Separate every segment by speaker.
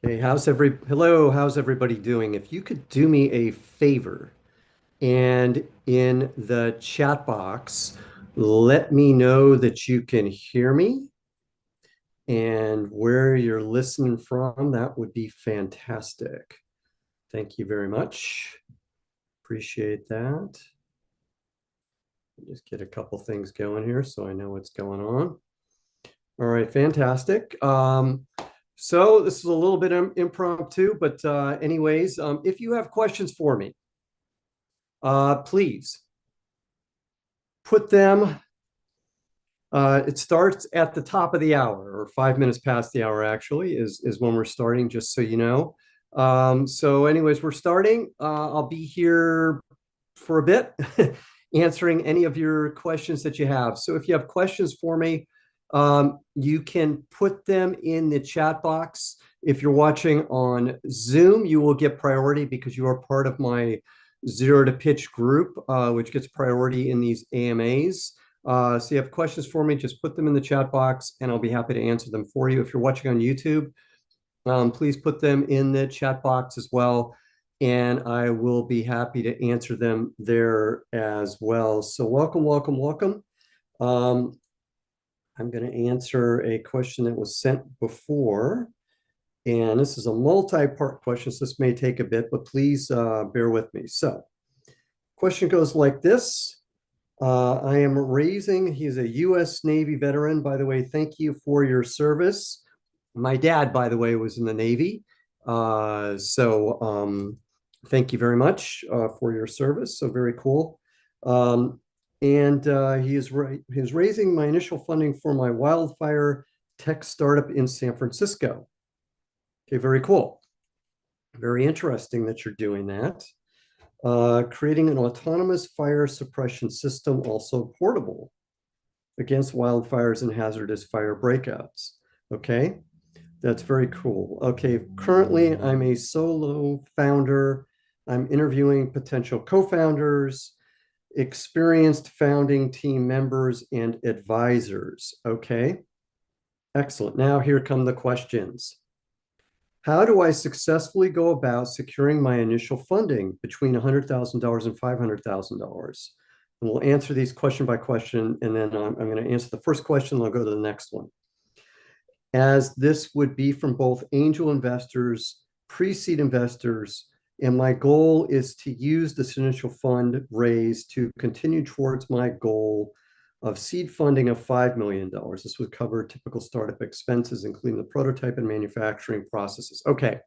Speaker 1: Okay, how's everybody doing? If you could do me a favor and in the chat box, let me know that you can hear me and where you're listening from, that would be fantastic. Thank you very much. Appreciate that. Just get a couple things going here so I know what's going on. All right, fantastic. So this is a little bit impromptu, but anyways, if you have questions for me, please put them. It starts at the top of the hour, or 5 minutes past the hour, actually, is when we're starting, just so you know. So, anyways, we're starting. I'll be here for a bit answering any of your questions that you have. So, if you have questions for me, you can put them in the chat box. If you're watching on Zoom, you will get priority because you are part of my Zero to Pitch group, which gets priority in these AMAs. So you have questions for me, just put them in the chat box and I'll be happy to answer them for you. If you're watching on YouTube, please put them in the chat box as well. And I will be happy to answer them there as well. So welcome, welcome, welcome. I'm going to answer a question that was sent before. And this is a multi-part question, so this may take a bit, but please bear with me. So question goes like this. I am raising, he's a U.S. Navy veteran. By the way, thank you for your service. My dad, by the way, was in the Navy. So thank you very much for your service. So very cool. And he's raising my initial funding for my wildfire tech startup in San Francisco. Okay, very cool. Very interesting that you're doing that. Creating an autonomous fire suppression system, also portable, against wildfires and hazardous fire breakouts. Okay, that's very cool. Okay, currently I'm a solo founder. I'm interviewing potential co-founders, experienced founding team members, and advisors. Okay, excellent. Now here come the questions. How do I successfully go about securing my initial funding between $100,000 and $500,000? And we'll answer these question by question, and then I'm going to answer the first question, and I'll go to the next one. As this would be from both angel investors, pre-seed investors, and my goal is to use this initial fund raise to continue towards my goal of seed funding of $5 million. This would cover typical startup expenses, including the prototype and manufacturing processes. Okay.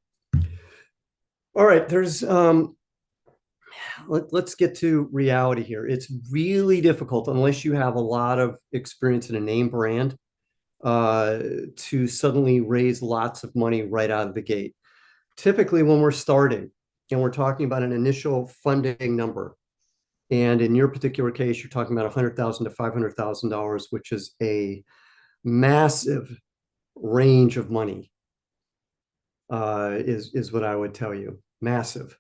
Speaker 1: All right, let's get to reality here. It's really difficult unless you have a lot of experience in a name brand to suddenly raise lots of money right out of the gate. Typically, when we're starting and we're talking about an initial funding number, and in your particular case, you're talking about $100,000 to $500,000, which is a massive range of money, is what I would tell you. Massive.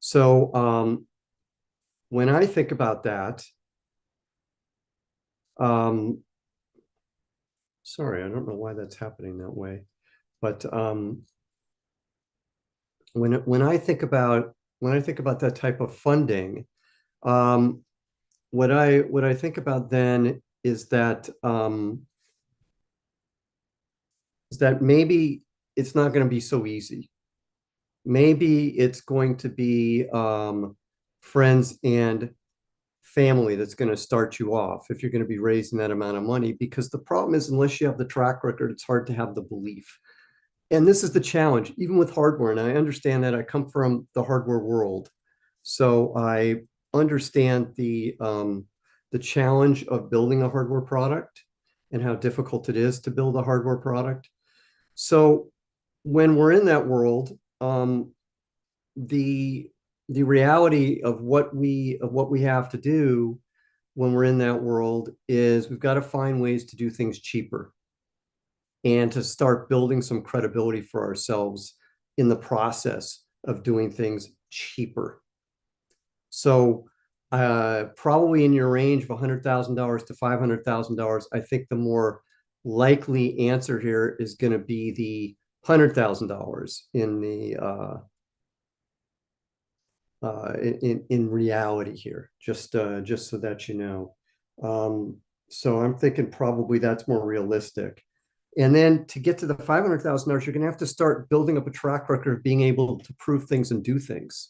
Speaker 1: So when I think about that, sorry, I don't know why that's happening that way, but when I think about that type of funding, what I think about then is that maybe it's not going to be so easy. Maybe it's going to be friends and family that's going to start you off if you're going to be raising that amount of money. Because the problem is, unless you have the track record, it's hard to have the belief. And this is the challenge, even with hardware. And I understand that I come from the hardware world, so I understand the challenge of building a hardware product and how difficult it is to build a hardware product. So when we're in that world, the reality of what we have to do when we're in that world is we've got to find ways to do things cheaper and to start building some credibility for ourselves in the process of doing things cheaper. So probably in your range of $100,000 to $500,000, I think the more likely answer here is going to be the $100,000 in reality here, just so that you know. So I'm thinking probably that's more realistic. And then to get to the $500,000, you're going to have to start building up a track record of being able to prove things and do things.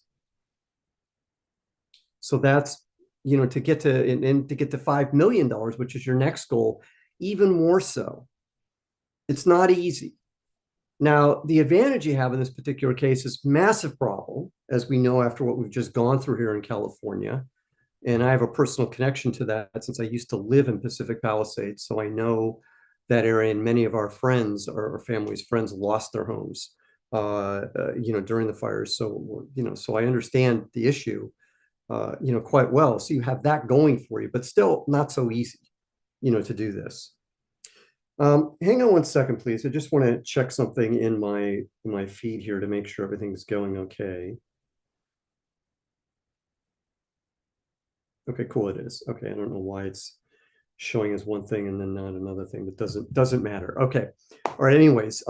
Speaker 1: So that's, to get to, and to get to $5 million, which is your next goal, even more so. It's not easy. Now, the advantage you have in this particular case is massive problem, as we know after what we've just gone through here in California. And I have a personal connection to that since I used to live in Pacific Palisades. So I know that area, and many of our friends, our family's friends, lost their homes, during the fires. So, so I understand the issue, quite well. So you have that going for you, but still not so easy, to do this. Hang on one second, please. I just want to check something in my feed here to make sure everything's going okay. Okay, cool. It is. Okay, I don't know why it's showing as one thing and then not another thing, but doesn't matter. Okay. All right. Anyways,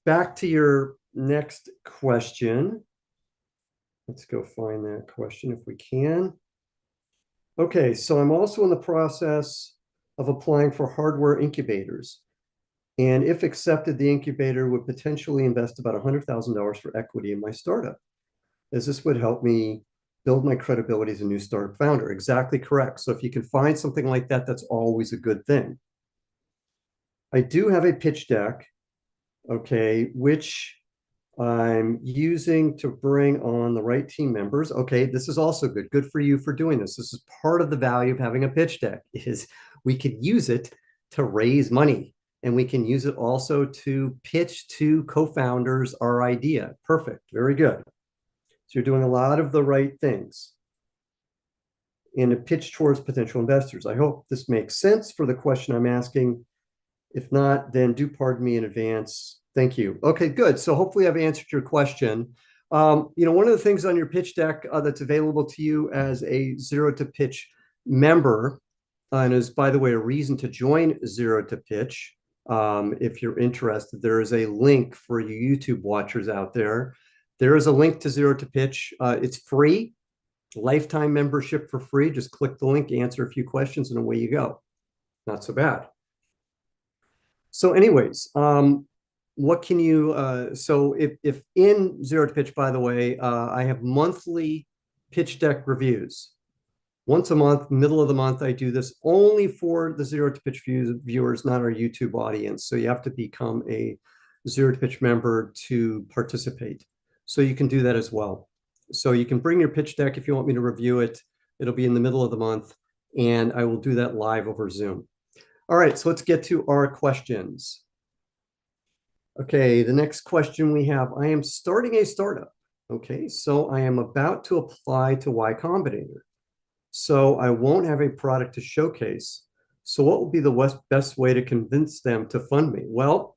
Speaker 1: back to your next question. Let's go find that question if we can. Okay, so I'm also in the process of applying for hardware incubators. And if accepted, the incubator would potentially invest about $100,000 for equity in my startup, as this would help me build my credibility as a new startup founder. Exactly correct. So if you can find something like that, that's always a good thing. I do have a pitch deck, okay, which I'm using to bring on the right team members. Okay, this is also good. Good for you for doing this. This is part of the value of having a pitch deck is we could use it to raise money, and we can use it also to pitch to co-founders our idea. Perfect. Very good. So you're doing a lot of the right things and a pitch towards potential investors. I hope this makes sense for the question I'm asking. If not, then do pardon me in advance. Thank you. Okay, good. So hopefully I've answered your question. One of the things on your pitch deck that's available to you as a Zero to Pitch member, and is, by the way, a reason to join Zero to Pitch. If you're interested, there is a link for you YouTube watchers out there. There is a link to Zero to Pitch. It's free, lifetime membership for free. Just click the link, answer a few questions, and away you go. Not so bad. So anyways, what can you, so if in Zero to Pitch, by the way, I have monthly pitch deck reviews. Once a month, middle of the month, I do this only for the Zero to Pitch viewers, not our YouTube audience. So you have to become a Zero to Pitch member to participate. So you can do that as well. So you can bring your pitch deck if you want me to review it. It'll be in the middle of the month, and I will do that live over Zoom. All right, so let's get to our questions. Okay, the next question we have, I am starting a startup. Okay, so I am about to apply to Y Combinator. So I won't have a product to showcase. So what will be the best way to convince them to fund me? Well,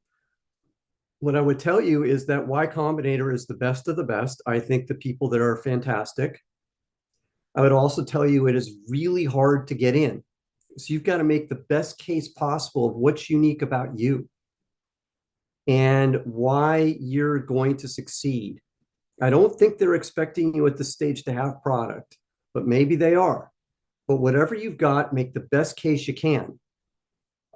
Speaker 1: what I would tell you is that Y Combinator is the best of the best. I think the people that are fantastic. I would also tell you it is really hard to get in. So you've got to make the best case possible of what's unique about you and why you're going to succeed. I don't think they're expecting you at this stage to have product, but maybe they are. But whatever you've got, make the best case you can.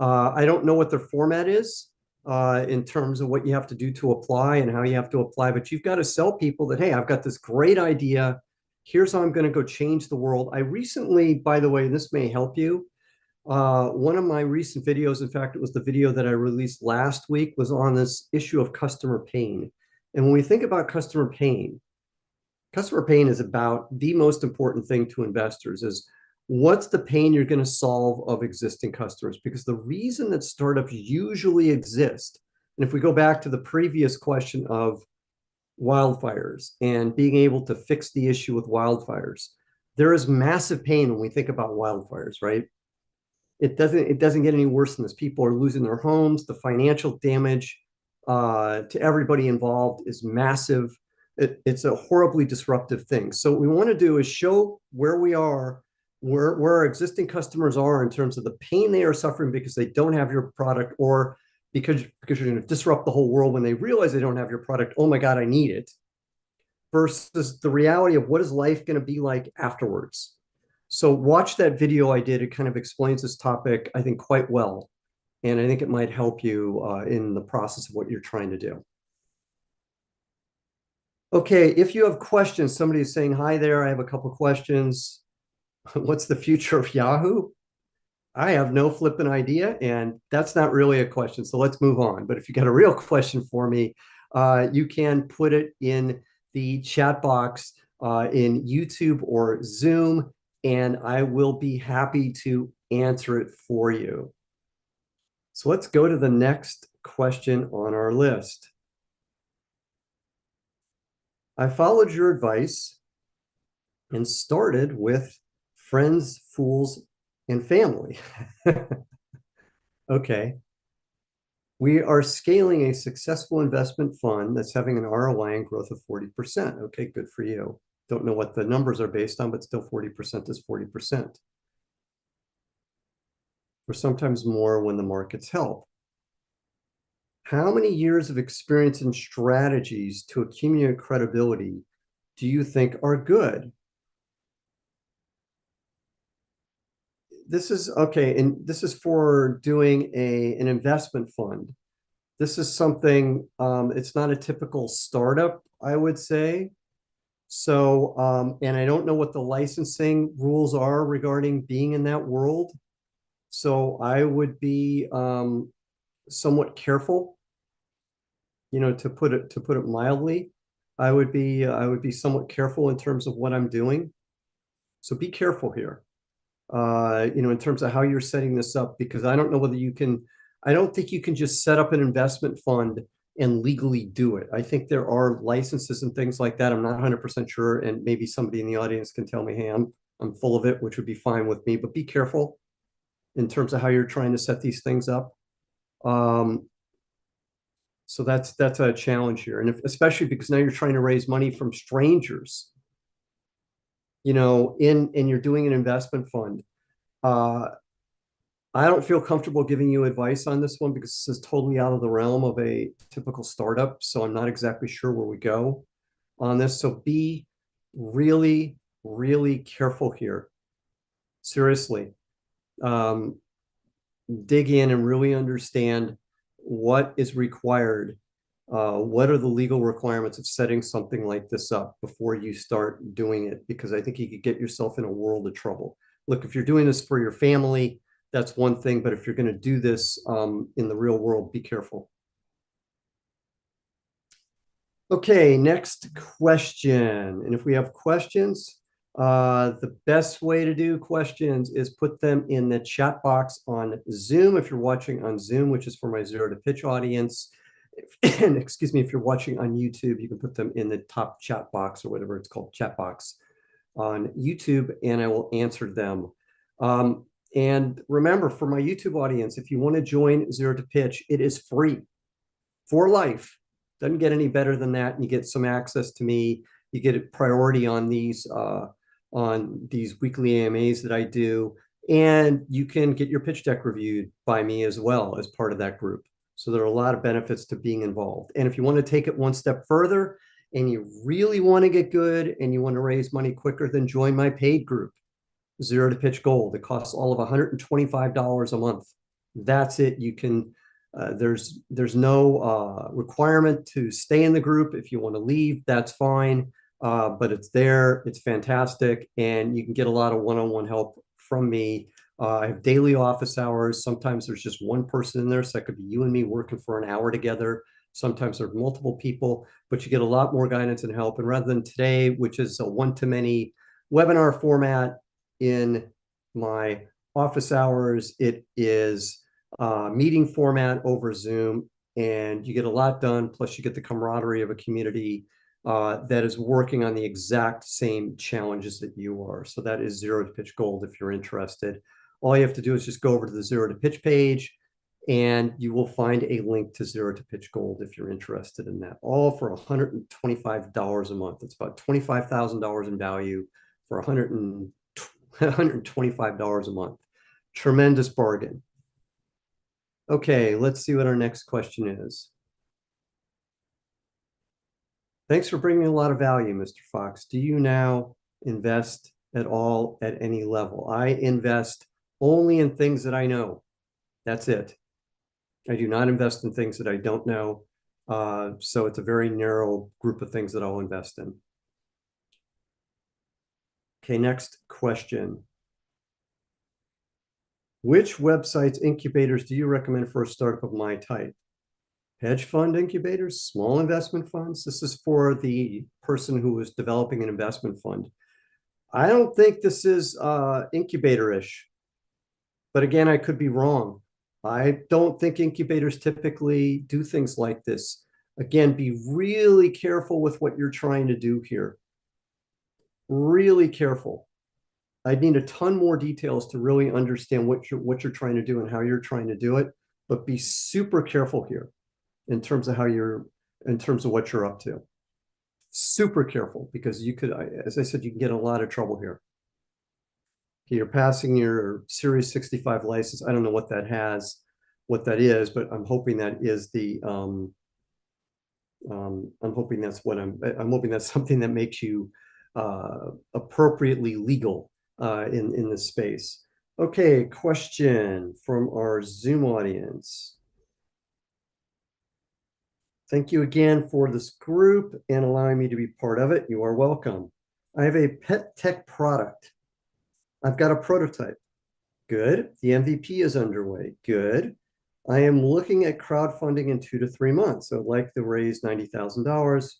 Speaker 1: I don't know what their format is in terms of what you have to do to apply and how you have to apply, but you've got to sell people that, hey, I've got this great idea. Here's how I'm going to go change the world. I recently, by the way, this may help you. One of my recent videos, in fact, it was the video that I released last week, was on this issue of customer pain. And when we think about customer pain is about the most important thing to investors is what's the pain you're going to solve of existing customers? Because the reason that startups usually exist, and if we go back to the previous question of wildfires and being able to fix the issue with wildfires, there is massive pain when we think about wildfires, right? It doesn't get any worse than this. People are losing their homes. The financial damage to everybody involved is massive. It's a horribly disruptive thing. So what we want to do is show where we are where our existing customers are in terms of the pain they are suffering because they don't have your product, or because you're going to disrupt the whole world when they realize they don't have your product. Oh my God, I need it. Versus the reality of what is life going to be like afterwards. So watch that video I did. It kind of explains this topic, I think, quite well. And I think it might help you in the process of what you're trying to do. Okay, if you have questions, somebody is saying, hi there, I have a couple of questions. What's the future of Yahoo? I have no flipping idea, and that's not really a question. So let's move on. But if you got a real question for me, you can put it in the chat box in YouTube or Zoom, and I will be happy to answer it for you. So let's go to the next question on our list. I followed your advice and started with friends, fools, and family. Okay. We are scaling a successful investment fund that's having an ROI and growth of 40%. Okay, good for you. Don't know what the numbers are based on, but still 40% is 40%. Or sometimes more when the markets help. How many years of experience and strategies to accumulate credibility do you think are good? This is okay, and this is for doing an investment fund. This is something, it's not a typical startup, I would say. So, and I don't know what the licensing rules are regarding being in that world. So I would be somewhat careful, to put it mildly. I would be somewhat careful in terms of what I'm doing. So be careful here. In terms of how you're setting this up, because I don't know whether you can, I don't think you can just set up an investment fund and legally do it. I think there are licenses and things like that. I'm not 100% sure. And maybe somebody in the audience can tell me, hey, I'm full of it, which would be fine with me, but be careful in terms of how you're trying to set these things up. So that's a challenge here. And especially because now you're trying to raise money from strangers, and you're doing an investment fund. Uh, I don't feel comfortable giving you advice on this one because this is totally out of the realm of a typical startup. So I'm not exactly sure where we go on this. So be really, really careful here. Seriously. Um, Dig in and really understand what is required. What are the legal requirements of setting something like this up before you start doing it? Because I think you could get yourself in a world of trouble. Look, if you're doing this for your family, that's one thing. But if you're going to do this in the real world, be careful. Okay, next question. And if we have questions, the best way to do questions is put them in the chat box on Zoom if you're watching on Zoom, which is for my Zero to Pitch audience. And excuse me, if you're watching on YouTube, you can put them in the top chat box or whatever it's called, chat box on YouTube, and I will answer them. And remember, for my YouTube audience, if you want to join Zero to Pitch, it is free for life. Doesn't get any better than that. And you get some access to me. You get a priority on these weekly AMAs that I do. And you can get your pitch deck reviewed by me as well as part of that group. So there are a lot of benefits to being involved. And if you want to take it one step further and you really want to get good and you want to raise money quicker, then join my paid group, Zero to Pitch Gold. It costs all of $125 a month. That's it. You can there's no requirement to stay in the group. If you want to leave, that's fine. But it's there. It's fantastic. And you can get a lot of one-on-one help from me. I have daily office hours. Sometimes there's just one person in there. So that could be you and me working for an hour together. Sometimes there's multiple people, but you get a lot more guidance and help. And rather than today, which is a one-to-many webinar format in my office hours, it is meeting format over Zoom, and you get a lot done. Plus, you get the camaraderie of a community that is working on the exact same challenges that you are. So that is Zero to Pitch Gold if you're interested. All you have to do is just go over to the Zero to Pitch page, and you will find a link to Zero to Pitch Gold if you're interested in that. All for $125 a month. It's about $25,000 in value for $125 a month. Tremendous bargain. Okay, let's see what our next question is. Thanks for bringing a lot of value, Mr. Fox. Do you now invest at all at any level? I invest only in things that I know. That's it. I do not invest in things that I don't know. So it's a very narrow group of things that I'll invest in. Okay, next question. Which websites, incubators do you recommend for a startup of my type? Hedge fund incubators, small investment funds? This is for the person who is developing an investment fund. I don't think this is incubator-ish, but again, I could be wrong. I don't think incubators typically do things like this. Again, be really careful with what you're trying to do here. Really careful. I need a ton more details to really understand what you're trying to do and how you're trying to do it, but be super careful here in terms of what you're up to. Super careful, because you could, as I said, you can get in a lot of trouble here. Okay, you're passing your Series 65 license. I don't know what that is, but I'm hoping that is I'm hoping that's something that makes you appropriately legal in this space. Okay, question from our Zoom audience. Thank you again for this group and allowing me to be part of it. You are welcome. I have a pet tech product. I've got a prototype. Good. The MVP is underway. Good. I am looking at crowdfunding in 2 to 3 months. So I'd like to raise $90,000,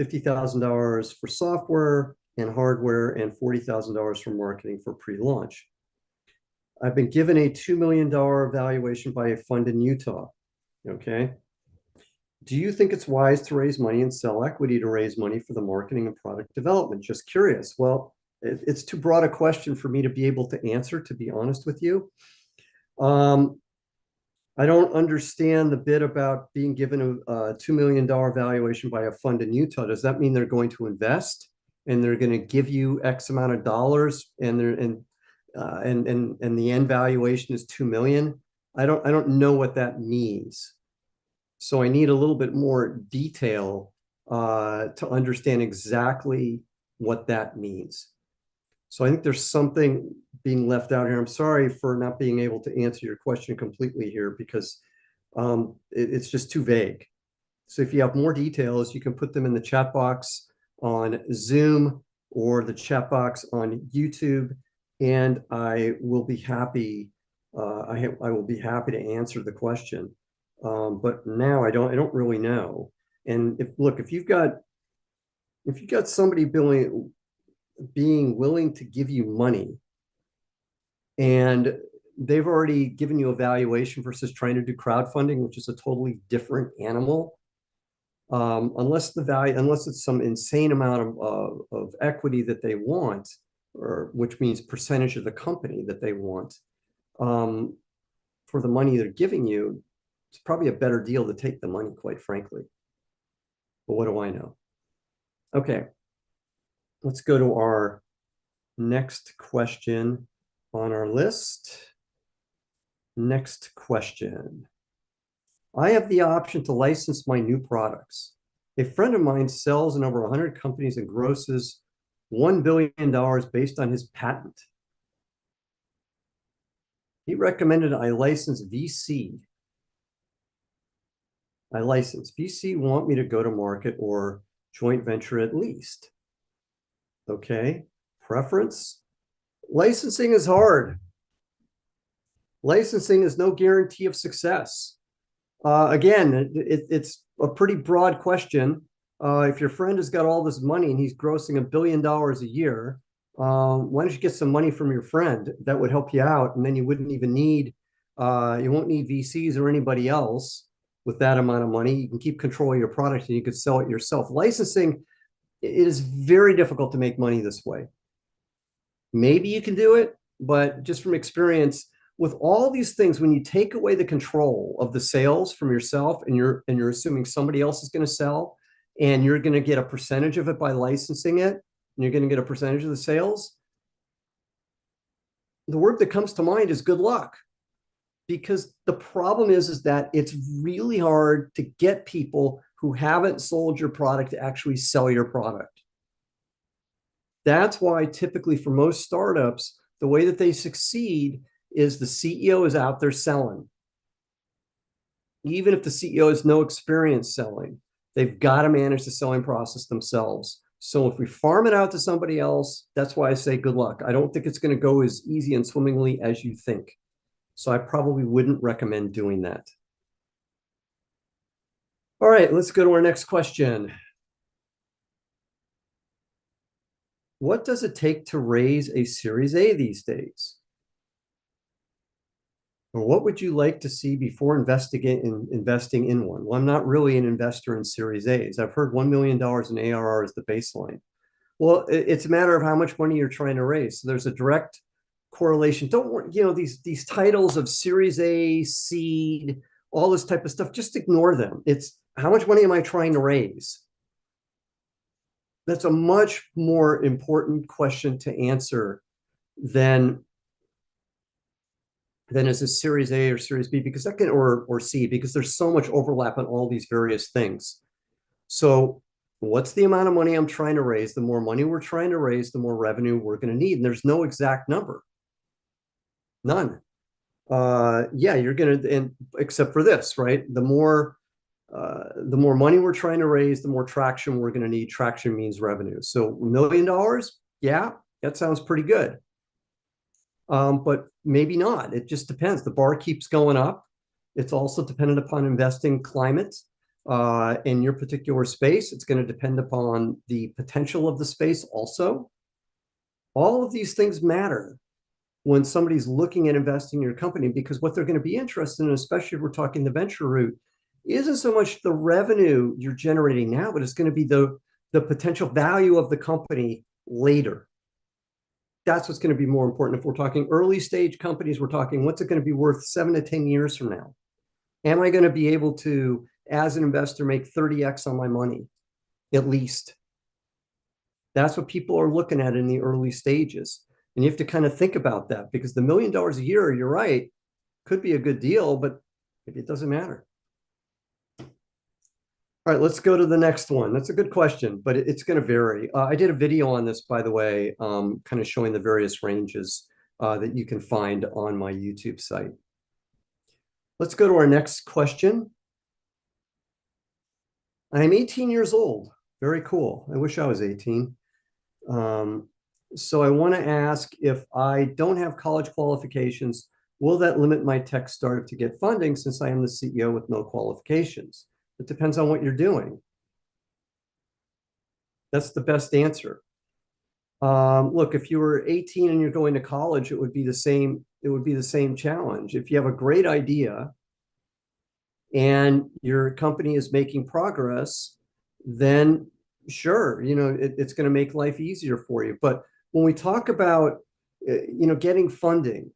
Speaker 1: $50,000 for software and hardware, and $40,000 for marketing for pre-launch. I've been given a $2 million valuation by a fund in Utah. Okay. Do you think it's wise to raise money and sell equity to raise money for the marketing and product development? Just curious. Well, it's too broad a question for me to be able to answer, to be honest with you. I don't understand the bit about being given a $2 million valuation by a fund in Utah. Does that mean they're going to invest and they're going to give you X amount of dollars and the end valuation is 2 million? I don't know what that means. So I need a little bit more detail to understand exactly what that means. So I think there's something being left out here. I'm sorry for not being able to answer your question completely here, because it's just too vague. So if you have more details, you can put them in the chat box on Zoom or the chat box on YouTube, and I will be happy. I will be happy to answer the question. But now I don't really know. And if you've got somebody being willing to give you money, and they've already given you a valuation versus trying to do crowdfunding, which is a totally different animal. Unless it's some insane amount of equity that they want, or which means percentage of the company that they want, for the money they're giving you, it's probably a better deal to take the money, quite frankly. But what do I know? Okay, let's go to our next question on our list. Next question. I have the option to license my new products. A friend of mine sells in over 100 companies and grosses $1 billion based on his patent. He recommended I license VC. VC want me to go to market or joint venture at least. Okay, preference. Licensing is hard. Licensing is no guarantee of success. Again, it's a pretty broad question. If your friend has got all this money and he's grossing $1 billion a year, why don't you get some money from your friend? That would help you out, and then you wouldn't even need, you won't need VCs or anybody else with that amount of money. You can keep control of your product and you could sell it yourself. Licensing, it is very difficult to make money this way. Maybe you can do it, but just from experience, with all these things, when you take away the control of the sales from yourself, and you're assuming somebody else is going to sell, and you're going to get a percentage of it by licensing it, and you're going to get a percentage of the sales, the word that comes to mind is good luck. Because the problem is that it's really hard to get people who haven't sold your product to actually sell your product. That's why typically for most startups, the way that they succeed is the CEO is out there selling. Even if the CEO has no experience selling, they've got to manage the selling process themselves. So if we farm it out to somebody else, that's why I say good luck. I don't think it's going to go as easy and swimmingly as you think. So I probably wouldn't recommend doing that. All right, let's go to our next question. What does it take to raise a Series A these days? Or what would you like to see before investing in one? Well, I'm not really an investor in Series A's. I've heard $1 million in ARR is the baseline. Well, it's a matter of how much money you're trying to raise. So there's a direct correlation. Don't worry, these titles of Series A, seed, all this type of stuff, just ignore them. It's how much money am I trying to raise? That's a much more important question to answer than is a Series A or Series B, because that can, or C, because there's so much overlap on all these various things. So what's the amount of money I'm trying to raise? The more money we're trying to raise, the more revenue we're going to need. And there's no exact number. None. Yeah, you're going to, and except for this, right? The more money we're trying to raise, the more traction we're going to need. Traction means revenue. So $1 million, yeah, that sounds pretty good. But maybe not. It just depends. The bar keeps going up. It's also dependent upon investing climate in your particular space. It's going to depend upon the potential of the space also. All of these things matter when somebody's looking at investing in your company, because what they're going to be interested in, especially if we're talking the venture route, isn't so much the revenue you're generating now, but it's going to be the potential value of the company later. That's what's going to be more important. If we're talking early stage companies, we're talking what's it going to be worth 7 to 10 years from now? Am I going to be able to, as an investor, make 30x on my money, at least? That's what people are looking at in the early stages. And you have to kind of think about that, because the $1 million a year, you're right, could be a good deal, but maybe it doesn't matter. All right, let's go to the next one. That's a good question, but it's going to vary. I did a video on this, by the way, kind of showing the various ranges that you can find on my YouTube site. Let's go to our next question. I'm 18 years old. Very cool. I wish I was 18. So I want to ask, if I don't have college qualifications, will that limit my tech startup to get funding, since I am the CEO with no qualifications? It depends on what you're doing. That's the best answer. Look, if you were 18 and you're going to college, it would be the same. It would be the same challenge. If you have a great idea and your company is making progress, then sure, it's going to make life easier for you. But when we talk about, getting funding,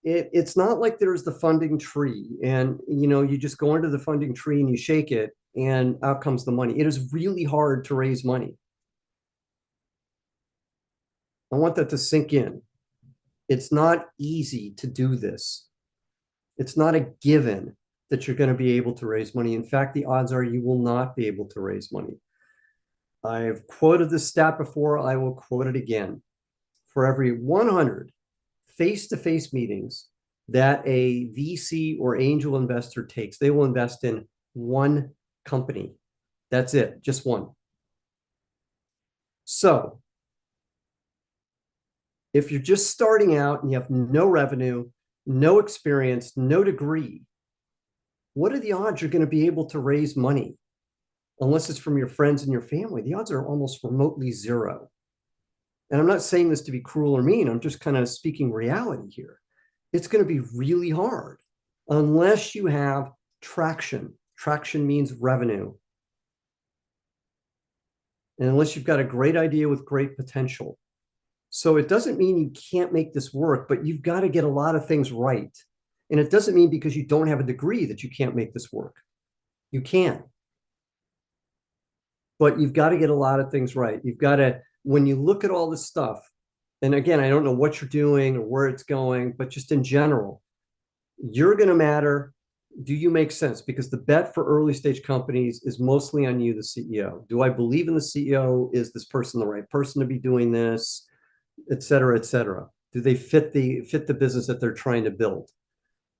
Speaker 1: it's not like there's the funding tree and, you just go into the funding tree and you shake it and out comes the money. It is really hard to raise money. I want that to sink in. It's not easy to do this. It's not a given that you're going to be able to raise money. In fact, the odds are you will not be able to raise money. I've quoted this stat before. I will quote it again. For every 100 face-to-face meetings that a VC or angel investor takes, they will invest in one company. That's it, just one. So if you're just starting out and you have no revenue, no experience, no degree, what are the odds you're going to be able to raise money? Unless it's from your friends and your family, the odds are almost remotely zero. And I'm not saying this to be cruel or mean. I'm just kind of speaking reality here. It's going to be really hard unless you have traction. Traction means revenue. And unless you've got a great idea with great potential. So it doesn't mean you can't make this work, but you've got to get a lot of things right. And it doesn't mean because you don't have a degree that you can't make this work. You can. But you've got to get a lot of things right. You've got to, when you look at all this stuff, and again, I don't know what you're doing or where it's going, but just in general, you're going to matter. Do you make sense? Because the bet for early stage companies is mostly on you, the CEO. Do I believe in the CEO? Is this person the right person to be doing this, et cetera, et cetera? Do they fit the business that they're trying to build?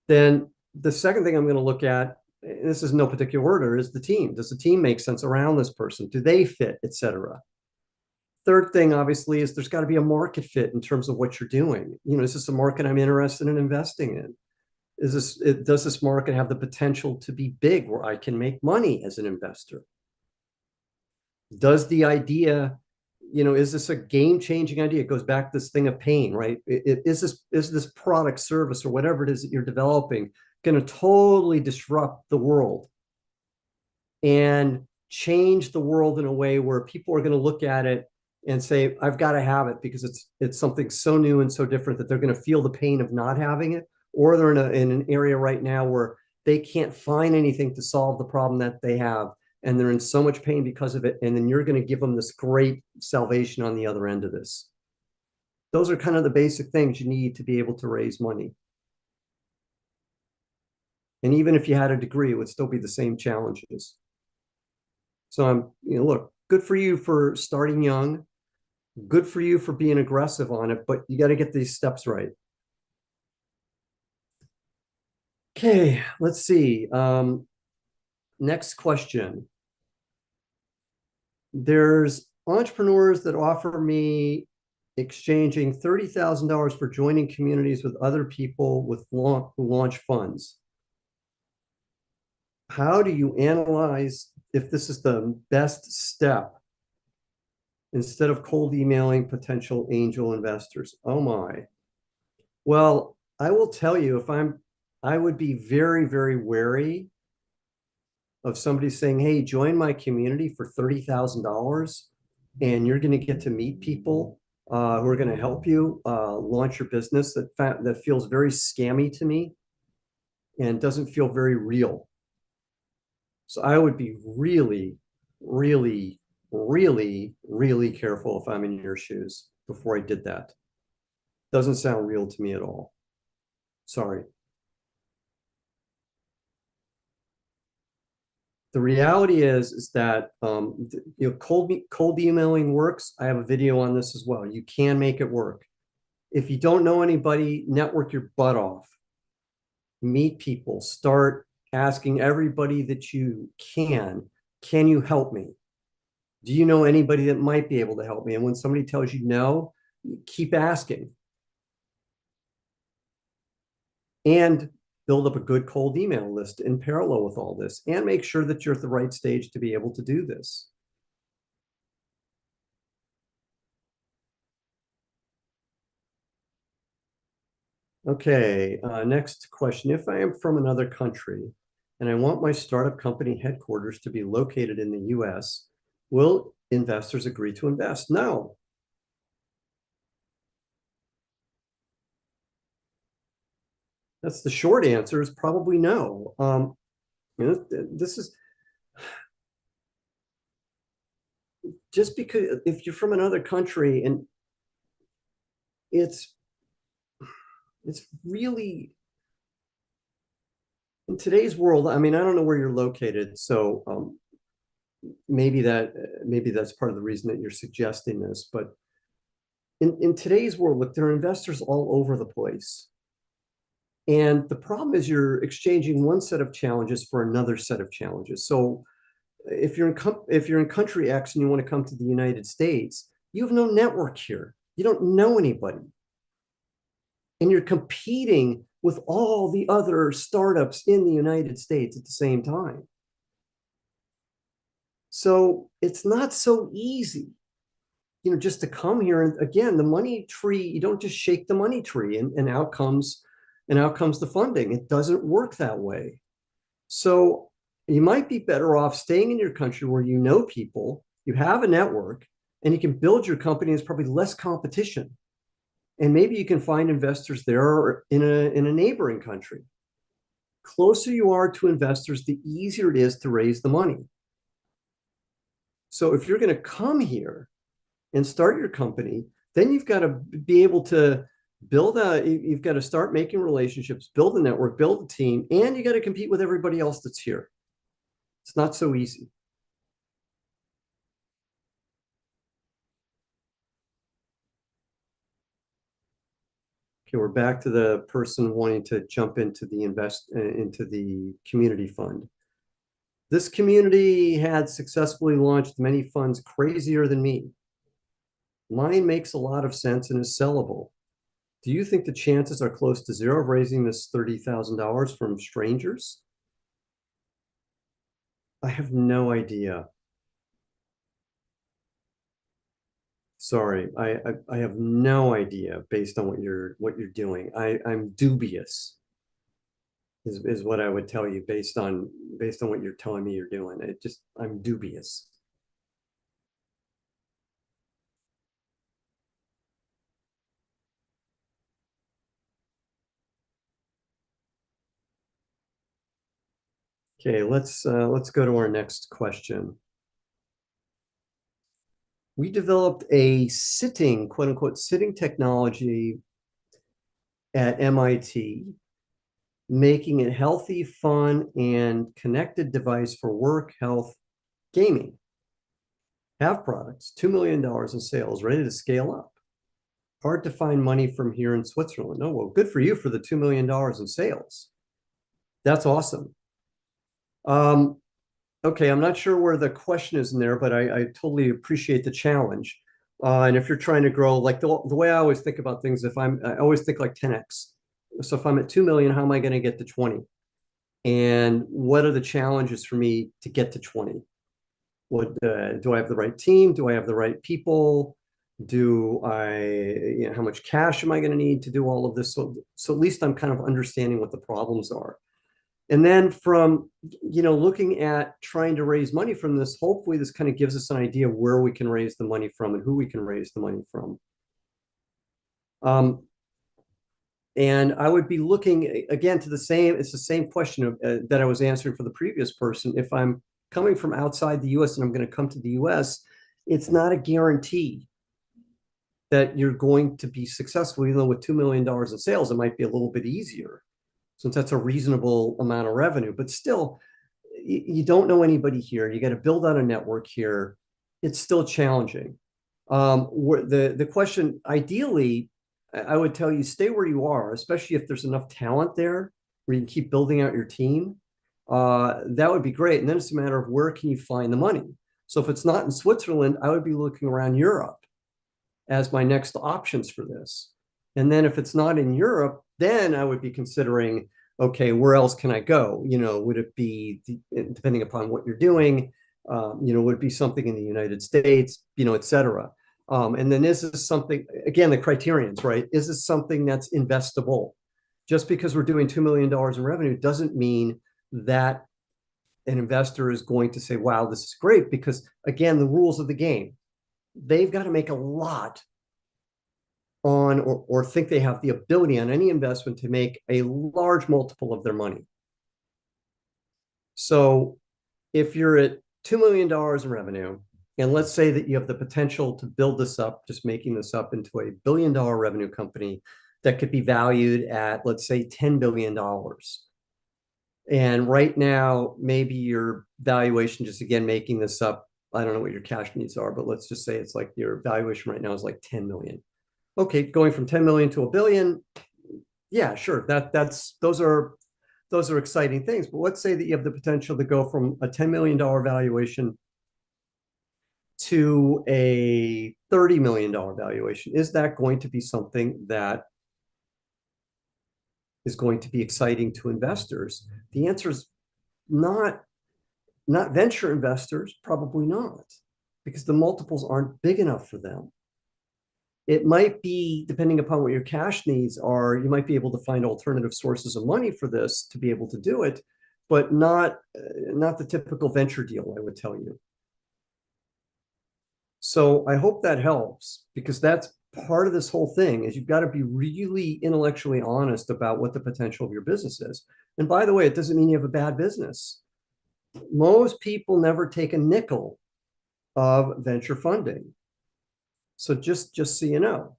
Speaker 1: Then the second thing I'm going to look at, and this is no particular order, is the team. Does the team make sense around this person? Do they fit, et cetera? Third thing, obviously, is there's got to be a market fit in terms of what you're doing. Is this a market I'm interested in investing in? Does this market have the potential to be big where I can make money as an investor? Does the idea, is this a game-changing idea? It goes back to this thing of pain, right? Is this product, service, or whatever it is that you're developing going to totally disrupt the world and change the world in a way where people are going to look at it and say, I've got to have it because it's something so new and so different that they're going to feel the pain of not having it, or they're in an area right now where they can't find anything to solve the problem that they have, and they're in so much pain because of it, and then you're going to give them this great salvation on the other end of this. Those are kind of the basic things you need to be able to raise money. And even if you had a degree, it would still be the same challenges. So look, good for you for starting young. Good for you for being aggressive on it, but you got to get these steps right. Okay, let's see. Next question. There's entrepreneurs that offer me exchanging $30,000 for joining communities with other people who launch funds. How do you analyze if this is the best step instead of cold emailing potential angel investors? Oh my. Well, I will tell you, I would be very, very wary of somebody saying, hey, join my community for $30,000 and you're going to get to meet people who are going to help you launch your business. That feels very scammy to me and doesn't feel very real. So I would be really, really, really, really careful if I'm in your shoes before I did that. Doesn't sound real to me at all. Sorry. The reality is that cold emailing works. I have a video on this as well. You can make it work. If you don't know anybody, network your butt off. Meet people. Start asking everybody that you can you help me? Do you know anybody that might be able to help me? And when somebody tells you no, keep asking. And build up a good cold email list in parallel with all this, and make sure that you're at the right stage to be able to do this. Okay, next question. If I am from another country and I want my startup company headquarters to be located in the US, will investors agree to invest? No. That's the short answer, is probably no. This is just because if you're from another country and it's really, in today's world, I mean, I don't know where you're located, so maybe that's part of the reason that you're suggesting this, but in today's world, look, there are investors all over the place. And the problem is you're exchanging one set of challenges for another set of challenges. So if you're in country X and you want to come to the United States, you have no network here. You don't know anybody. And you're competing with all the other startups in the United States at the same time. So it's not so easy, just to come here. And again, the money tree, you don't just shake the money tree and out comes the funding. It doesn't work that way. So you might be better off staying in your country where you know people, you have a network, and you can build your company. There's probably less competition. And maybe you can find investors there or in a neighboring country. Closer you are to investors, the easier it is to raise the money. So if you're going to come here and start your company, Then you've got to be able to you've got to start making relationships, build a network, build a team, and you got to compete with everybody else that's here. It's not so easy. Okay, we're back to the person wanting to jump into the community fund. This community had successfully launched many funds crazier than me. Mine makes a lot of sense and is sellable. Do you think the chances are close to zero of raising this $30,000 from strangers? I have no idea. Sorry, I have no idea based on what you're doing. I'm dubious is what I would tell you based on what you're telling me you're doing. I'm dubious. Okay, let's go to our next question. We developed a sitting, quote unquote, sitting technology at MIT, making it healthy, fun, and connected device for work, health, gaming. Have products, $2 million in sales, ready to scale up. Hard to find money from here in Switzerland. Oh, well, good for you for the $2 million in sales. That's awesome. Okay, I'm not sure where the question is in there, but I totally appreciate the challenge. And if you're trying to grow, like the way I always think about things, I always think like 10x. So if I'm at 2 million, how am I going to get to 20? And what are the challenges for me to get to 20? Do I have the right team? Do I have the right people? How much cash am I going to need to do all of this? So at least I'm kind of understanding what the problems are. And then from, looking at trying to raise money from this, hopefully this kind of gives us an idea of where we can raise the money from and who we can raise the money from. And I would be looking again to it's the same question that I was answering for the previous person. If I'm coming from outside the US and I'm going to come to the US, it's not a guarantee that you're going to be successful. Even though with $2 million in sales, it might be a little bit easier since that's a reasonable amount of revenue. But still, you don't know anybody here. You got to build out a network here. It's still challenging. The question, ideally, I would tell you stay where you are, especially if there's enough talent there where you can keep building out your team. That would be great. And then it's a matter of where can you find the money. So if it's not in Switzerland, I would be looking around Europe as my next options for this. And then if it's not in Europe, then I would be considering, okay, where else can I go? Would it be, depending upon what you're doing, would it be something in the United States, et cetera. And then is this something, again, the criterions, right? Is this something that's investable? Just because we're doing $2 million in revenue doesn't mean that an investor is going to say, wow, this is great, because again, the rules of the game, they've got to make a lot on or think they have the ability on any investment to make a large multiple of their money. So if you're at $2 million in revenue, and let's say that you have the potential to build this up, just making this up into a $1 billion revenue company that could be valued at, let's say, $10 billion. And right now, maybe your valuation, just again, making this up, I don't know what your cash needs are, but let's just say it's like your valuation right now is like 10 million. Okay, going from 10 million to $1 billion, yeah, sure. Those are exciting things. But let's say that you have the potential to go from a $10 million valuation to a $30 million valuation. Is that going to be something that is going to be exciting to investors? The answer is not venture investors, probably not, because the multiples aren't big enough for them. It might be, depending upon what your cash needs are, you might be able to find alternative sources of money for this to be able to do it, but not the typical venture deal, I would tell you. So I hope that helps, because that's part of this whole thing is you've got to be really intellectually honest about what the potential of your business is. And by the way, it doesn't mean you have a bad business. Most people never take a nickel of venture funding. So just so you know.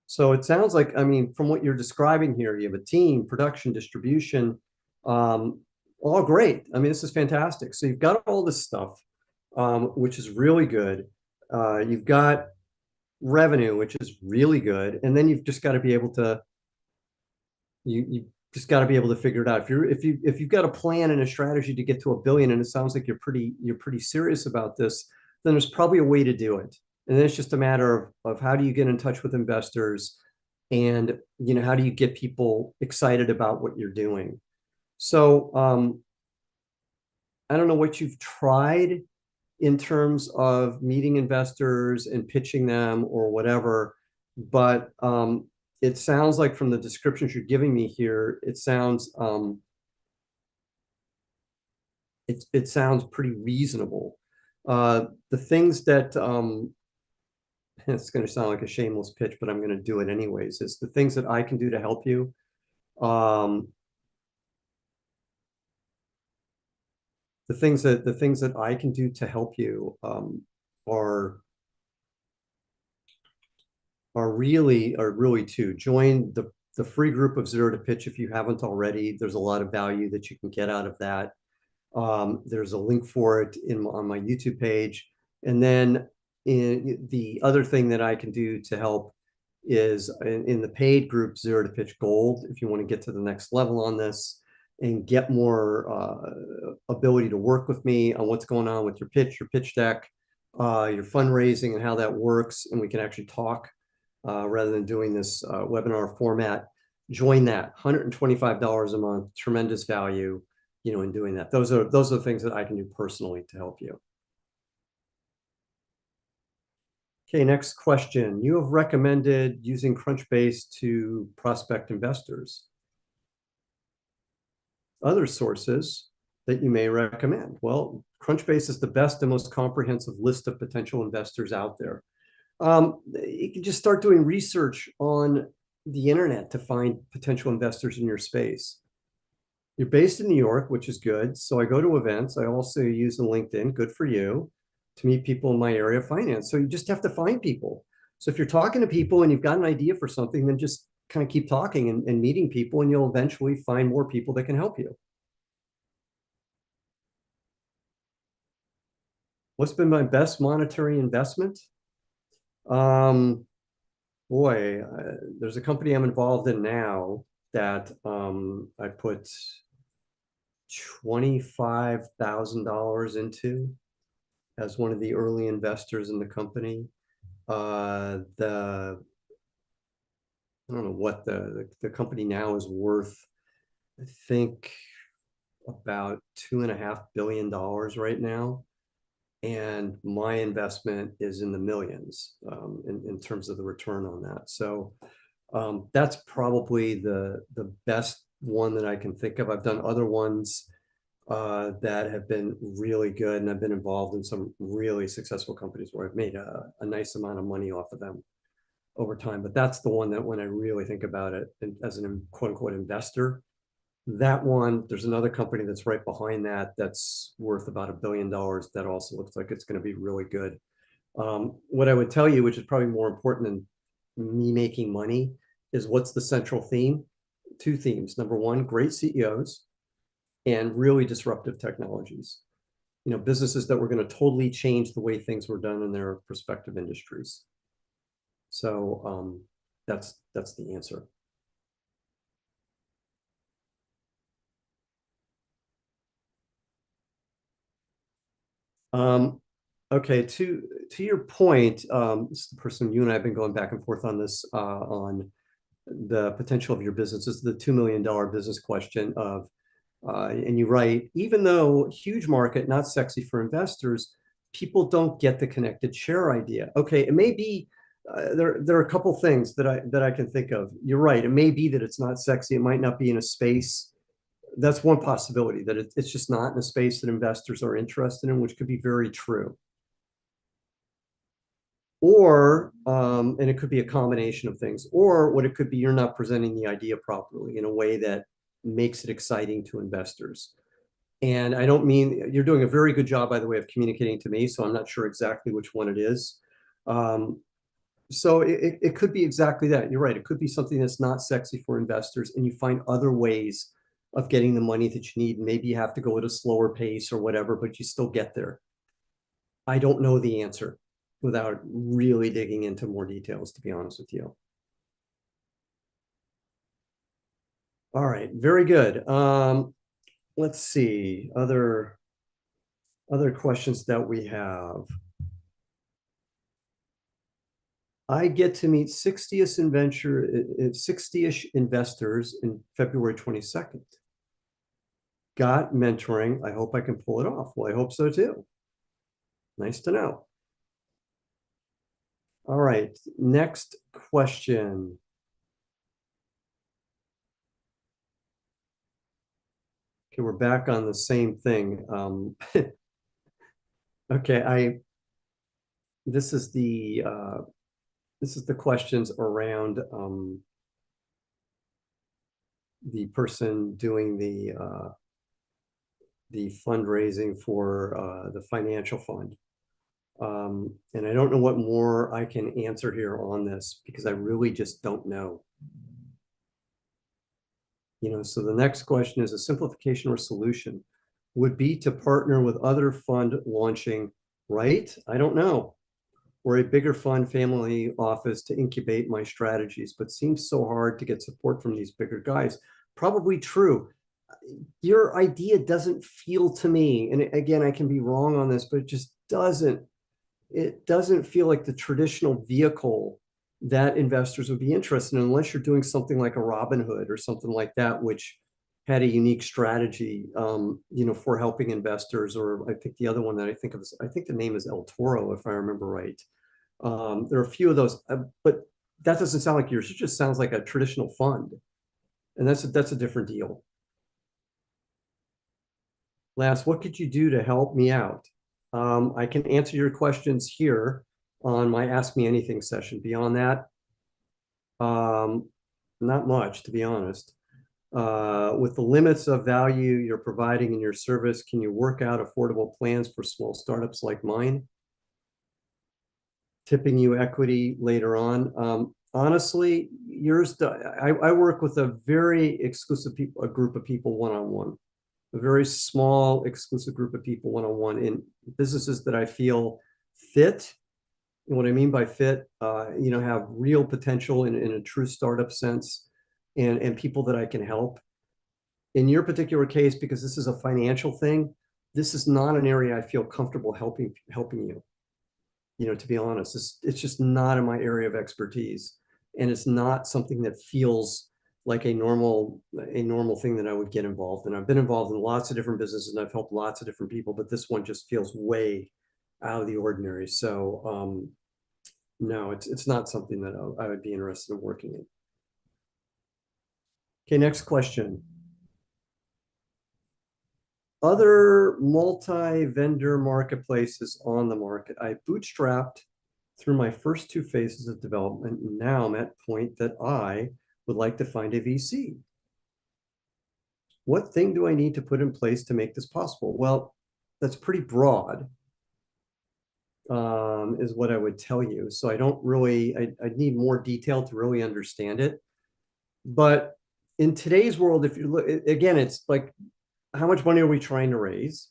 Speaker 1: So it sounds like, I mean, from what you're describing here, you have a team, production, distribution, um, all great. I mean, this is fantastic. So you've got all this stuff, which is really good. You've got revenue, which is really good, and then you've just got to be able to you just got to be able to figure it out. If you've got a plan and a strategy to get to 1 billion, and it sounds like you're pretty serious about this, then there's probably a way to do it. And then it's just a matter of how do you get in touch with investors, and how do you get people excited about what you're doing. So I don't know what you've tried in terms of meeting investors and pitching them or whatever, but it sounds like from the descriptions you're giving me here, it sounds pretty reasonable. The things that it's going to sound like a shameless pitch, but I'm going to do it anyways, is the things that I can do to help you. Um, the things that I can do to help you are are really to join the free group of Zero to Pitch if you haven't already. There's a lot of value that you can get out of that. There's a link for it on my YouTube page. And then the other thing that I can do to help is in the paid group Zero to Pitch Gold, if you want to get to the next level on this and get more ability to work with me on what's going on with your pitch deck, your fundraising and how that works, and we can actually talk rather than doing this webinar format. Join that. $125 a month, tremendous value, in doing that. Those are the things that I can do personally to help you. Okay, next question. You have recommended using Crunchbase to prospect investors. Other sources that you may recommend. Well, Crunchbase is the best and most comprehensive list of potential investors out there. You can just start doing research on the internet to find potential investors in your space. You're based in New York, which is good. So I go to events. I also use the LinkedIn, good for you, to meet people in my area of finance. So you just have to find people. So if you're talking to people and you've got an idea for something, then just kind of keep talking and meeting people, and you'll eventually find more people that can help you. What's been my best monetary investment? Um, Boy, there's a company I'm involved in now that I put $25,000 into as one of the early investors in the company. The I don't know what the company now is worth. I think about $2.5 billion right now, and my investment is in the millions in terms of the return on that. So that's probably the best one that I can think of. I've done other ones that have been really good, and I've been involved in some really successful companies where I've made a nice amount of money off of them over time. But that's the one that when I really think about it as an quote unquote investor, that one, there's another company that's right behind that that's worth about $1 billion that also looks like it's going to be really good. What I would tell you, which is probably more important than me making money, is what's the central theme? Two themes. Number one, great CEOs and really disruptive technologies. Businesses that were going to totally change the way things were done in their respective industries. So that's the answer. Okay, to your point, this is the person you and I have been going back and forth on this on the potential of your business. This is the $2 million business question of, and you write, even though huge market, not sexy for investors, people don't get the connected share idea. Okay, it may be there are a couple things that I can think of. You're right. It may be that it's not sexy. It might not be in a space. That's one possibility, that it's just not in a space that investors are interested in, which could be very true. Or and it could be a combination of things. Or what it could be, you're not presenting the idea properly in a way that makes it exciting to investors. And I don't mean, you're doing a very good job, by the way, of communicating to me, so I'm not sure exactly which one it is. So it could be exactly that. You're right. It could be something that's not sexy for investors, and you find other ways of getting the money that you need. Maybe you have to go at a slower pace or whatever, but you still get there. I don't know the answer without really digging into more details, to be honest with you. All right, very good. Let's see, other questions that we have. I get to meet 60-ish investors in February 22nd. Got mentoring. I hope I can pull it off. Well, I hope so too. Nice to know. All right, next question. Okay, we're back on the same thing. Okay, this is the questions around the person doing the fundraising for the financial fund. And I don't know what more I can answer here on this because I really just don't know. So the next question is, a simplification or solution would be to partner with other fund launching, right? I don't know. Or a bigger fund family office to incubate my strategies, but seems so hard to get support from these bigger guys. Probably true. Your idea doesn't feel to me, and again, I can be wrong on this, but it doesn't feel like the traditional vehicle that investors would be interested in, unless you're doing something like a Robinhood or something like that, which had a unique strategy, for helping investors. Or I think the other one that I think of is, I think the name is El Toro, if I remember right. There are a few of those, but that doesn't sound like yours. It just sounds like a traditional fund, and that's a different deal. Last, what could you do to help me out? I can answer your questions here on my Ask Me Anything session. Beyond that, not much, to be honest. With the limits of value you're providing in your service, can you work out affordable plans for small startups like mine? Tipping you equity later on. Honestly, I work with a very exclusive a group of people one-on-one, a very small exclusive group of people one-on-one in businesses that I feel fit. And what I mean by fit, have real potential in a true startup sense, and people that I can help. In your particular case, because this is a financial thing, this is not an area I feel comfortable helping you. To be honest, it's just not in my area of expertise, and it's not something that feels like a normal thing that I would get involved in. I've been involved in lots of different businesses, and I've helped lots of different people, but this one just feels way out of the ordinary. So no, it's not something that I would be interested in working in. Okay, next question. Other multi-vendor marketplaces on the market. I bootstrapped through my first two phases of development, and now I'm at the point that I would like to find a VC. What thing do I need to put in place to make this possible? Well, that's pretty broad, is what I would tell you. So I don't really, I need more detail to really understand it. But in today's world, if you look, again, it's like, how much money are we trying to raise?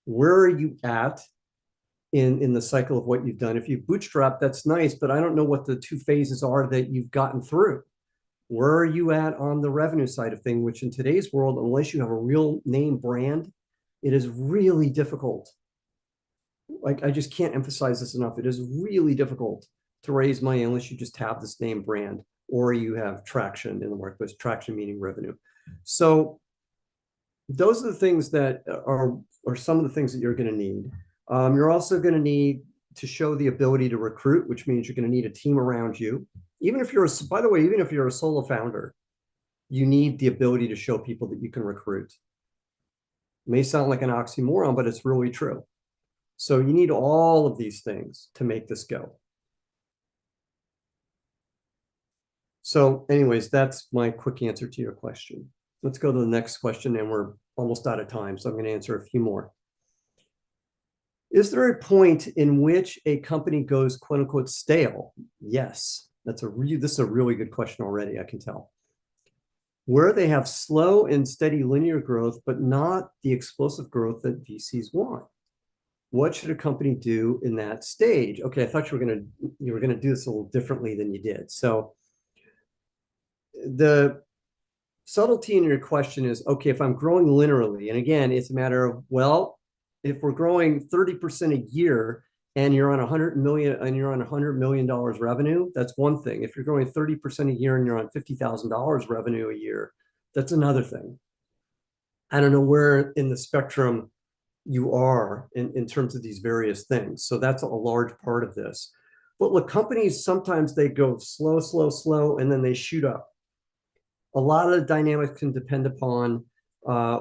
Speaker 1: Where are you at in the cycle of what you've done? If you bootstrap, that's nice, but I don't know what the two phases are that you've gotten through. Where are you at on the revenue side of thing, which in today's world, unless you have a real name brand, it is really difficult. Like, I just can't emphasize this enough. It is really difficult to raise money unless you just have this name brand or you have traction in the marketplace, traction meaning revenue. So those are the things that are some of the things that you're going to need. You're also going to need to show the ability to recruit, which means you're going to need a team around you. Even if you're by the way, even if you're a solo founder, you need the ability to show people that you can recruit. It may sound like an oxymoron, but it's really true. So you need all of these things to make this go. So anyways, that's my quick answer to your question. Let's go to the next question, and we're almost out of time, so I'm going to answer a few more. Is there a point in which a company goes quote unquote stale? Yes. This is a really good question already, I can tell. Where they have slow and steady linear growth, but not the explosive growth that VCs want. What should a company do in that stage? Okay, I thought you were gonna do this a little differently than you did. So the subtlety in your question is, okay, if I'm growing linearly, and again, it's a matter of, well, if we're growing 30% a year and you're on $100 million revenue, that's one thing. If you're growing 30% a year and you're on $50,000 revenue a year, that's another thing. I don't know where in the spectrum you are in terms of these various things. So that's a large part of this. But look, companies, sometimes they go slow, slow, slow, and then they shoot up. A lot of the dynamics can depend upon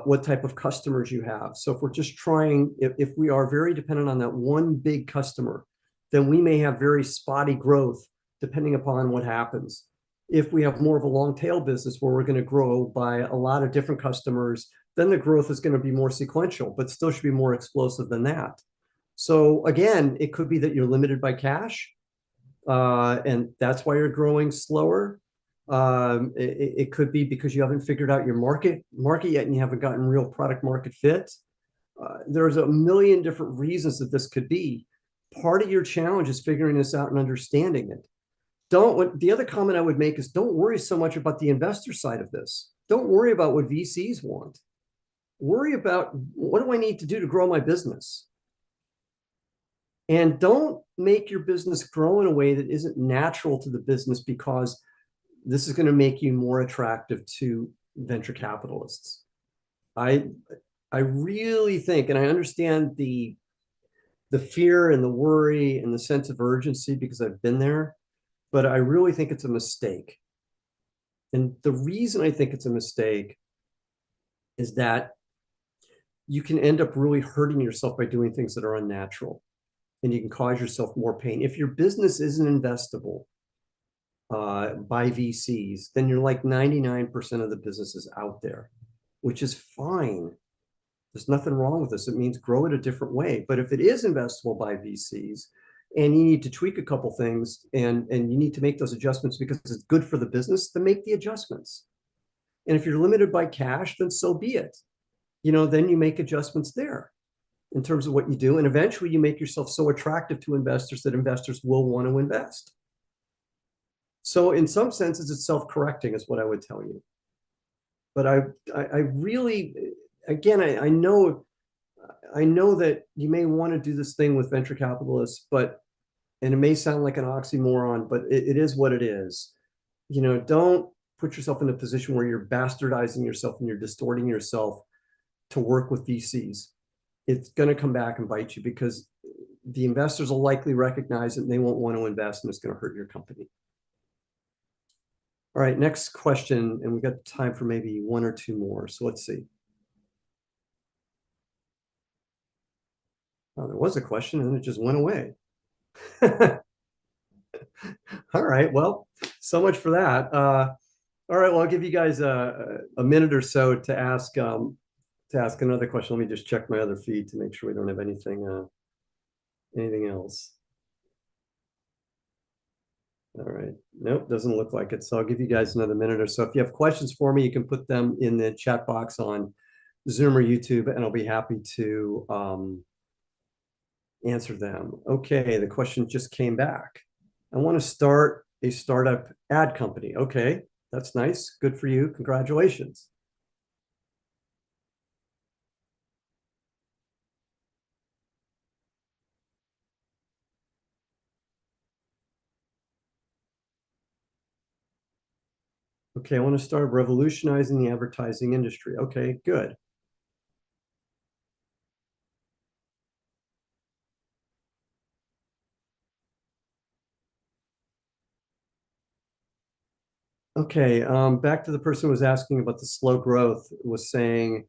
Speaker 1: what type of customers you have. So if we're just trying, if we are very dependent on that one big customer, then we may have very spotty growth depending upon what happens. If we have more of a long tail business where we're going to grow by a lot of different customers, then the growth is going to be more sequential, but still should be more explosive than that. So again, it could be that you're limited by cash, and that's why you're growing slower. It could be because you haven't figured out your market yet and you haven't gotten real product market fit. There's a million different reasons that this could be. Part of your challenge is figuring this out and understanding it. The other comment I would make is don't worry so much about the investor side of this. Don't worry about what VCs want. Worry about, what do I need to do to grow my business? And don't make your business grow in a way that isn't natural to the business, because this is going to make you more attractive to venture capitalists. I really think, and I understand the fear and the worry and the sense of urgency because I've been there, but I really think it's a mistake. And the reason I think it's a mistake is that you can end up really hurting yourself by doing things that are unnatural, and you can cause yourself more pain. If your business isn't investable by VCs, then you're like 99% of the businesses out there, which is fine. There's nothing wrong with this. It means grow it a different way. But if it is investable by VCs and you need to tweak a couple things and you need to make those adjustments because it's good for the business, then make the adjustments. And if you're limited by cash, then so be it. Then you make adjustments there in terms of what you do. And eventually you make yourself so attractive to investors that investors will want to invest. So in some senses, it's self-correcting is what I would tell you. But I really, again, I know that you may want to do this thing with venture capitalists, and it may sound like an oxymoron, but it is what it is. Don't put yourself in a position where you're bastardizing yourself and you're distorting yourself to work with VCs. It's going to come back and bite you because the investors will likely recognize it and they won't want to invest, and it's going to hurt your company. All right, next question, and we've got time for maybe one or two more. So let's see. Oh, there was a question and it just went away. All right, well, so much for that. All right, well, I'll give you guys a minute or so to ask another question. Let me just check my other feed to make sure we don't have anything else. All right. Nope, doesn't look like it. So I'll give you guys another minute or so. If you have questions for me, you can put them in the chat box on Zoom or YouTube, and I'll be happy to answer them. Okay, the question just came back. I want to start a startup ad company. Okay, that's nice. Good for you. Congratulations. Okay, I want to start revolutionizing the advertising industry. Okay, good. Okay, back to the person who was asking about the slow growth, was saying,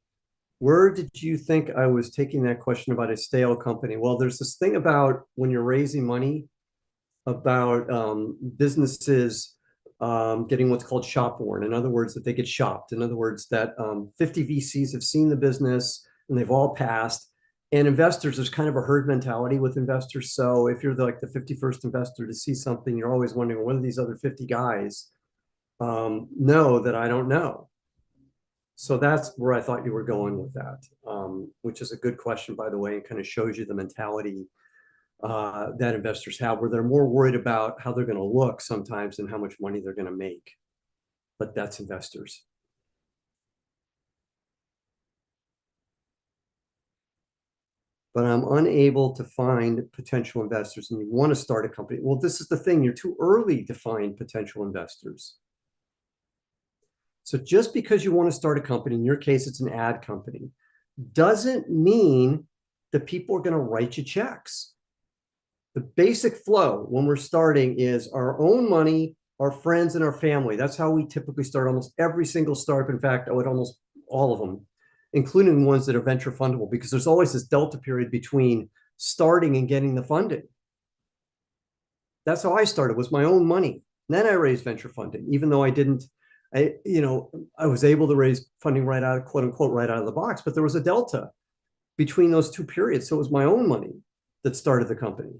Speaker 1: where did you think I was taking that question about a stale company? Well, there's this thing about when you're raising money, about businesses getting what's called shop worn. In other words, that they get shopped. In other words, that 50 VCs have seen the business and they've all passed. And investors, there's kind of a herd mentality with investors. So if you're like the 51st investor to see something, you're always wondering, well, what do these other 50 guys know that I don't know? So that's where I thought you were going with that, which is a good question, by the way, and kind of shows you the mentality that investors have, where they're more worried about how they're going to look sometimes than how much money they're going to make. But that's investors. But I'm unable to find potential investors, and you want to start a company. Well, this is the thing. You're too early to find potential investors. So just because you want to start a company, in your case, it's an ad company, doesn't mean that people are going to write you checks. The basic flow when we're starting is our own money, our friends, and our family. That's how we typically start almost every single startup. In fact, I would almost all of them, including ones that are venture fundable, because there's always this delta period between starting and getting the funding. That's how I started, was my own money. And then I raised venture funding, even though I didn't, I was able to raise funding right out of, quote unquote, right out of the box, but there was a delta between those two periods. So it was my own money that started the company.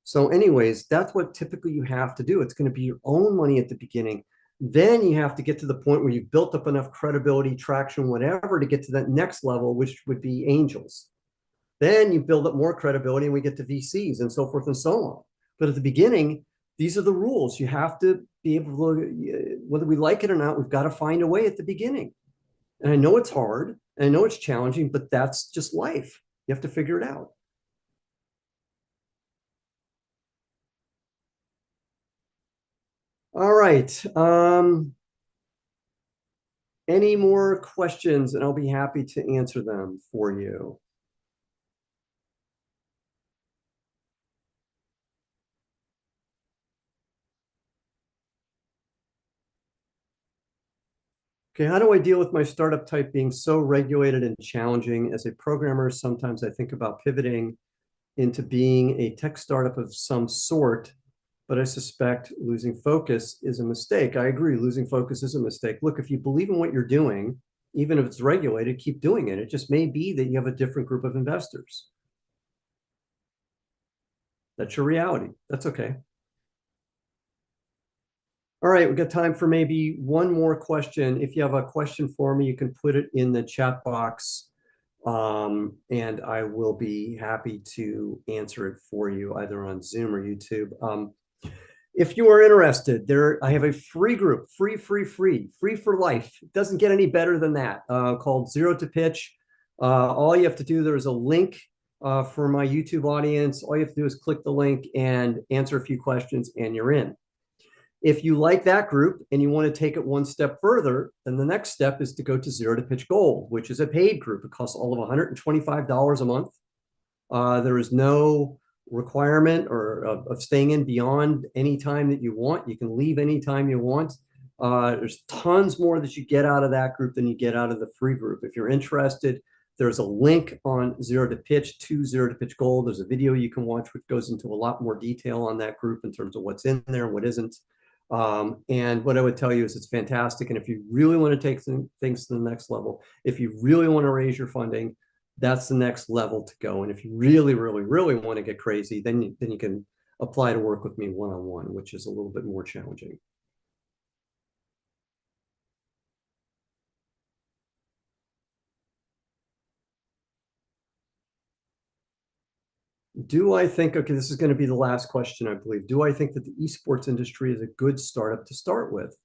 Speaker 1: So anyways, that's what typically you have to do. It's going to be your own money at the beginning. Then you have to get to the point where you've built up enough credibility, traction, whatever, to get to that next level, which would be angels. Then you build up more credibility and we get to VCs and so forth and so on. But at the beginning, these are the rules. You have to be able to, whether we like it or not, we've got to find a way at the beginning. And I know it's hard, and I know it's challenging, but that's just life. You have to figure it out. All right. Any more questions? And I'll be happy to answer them for you. Okay, how do I deal with my startup type being so regulated and challenging? As a programmer, sometimes I think about pivoting into being a tech startup of some sort, but I suspect losing focus is a mistake. I agree, losing focus is a mistake. Look, if you believe in what you're doing, even if it's regulated, keep doing it. It just may be that you have a different group of investors. That's your reality. That's okay. All right, we've got time for maybe one more question. If you have a question for me, you can put it in the chat box, and I will be happy to answer it for you either on Zoom or YouTube. If you are interested, I have a free group, free for life. It doesn't get any better than that, called Zero to Pitch. All you have to do, there's a link for my YouTube audience. All you have to do is click the link and answer a few questions, and you're in. If you like that group and you want to take it one step further, then the next step is to go to Zero to Pitch Gold, which is a paid group. It costs all of $125 a month. There is no requirement of staying in beyond any time that you want. You can leave anytime you want. There's tons more that you get out of that group than you get out of the free group. If you're interested, there's a link on Zero to Pitch to Zero to Pitch Gold. There's a video you can watch which goes into a lot more detail on that group in terms of what's in there and what isn't. And what I would tell you is it's fantastic. And if you really want to take things to the next level, if you really want to raise your funding, that's the next level to go. And if you really want to get crazy, then you can apply to work with me one-on-one, which is a little bit more challenging. Do I think, okay, this is going to be the last question, I believe. Do I think that the esports industry is a good startup to start with?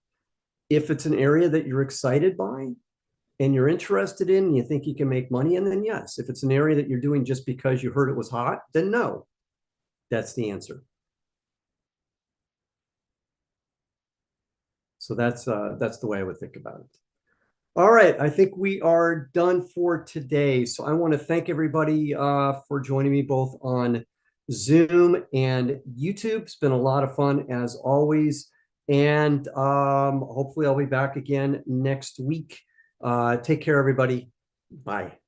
Speaker 1: If it's an area that you're excited by and you're interested in, and you think you can make money, and then yes. If it's an area that you're doing just because you heard it was hot, then no. That's the answer. So that's the way I would think about it. All right, I think we are done for today. So I want to thank everybody for joining me both on Zoom and YouTube. It's been a lot of fun as always. And hopefully I'll be back again next week. Take care, everybody. Bye.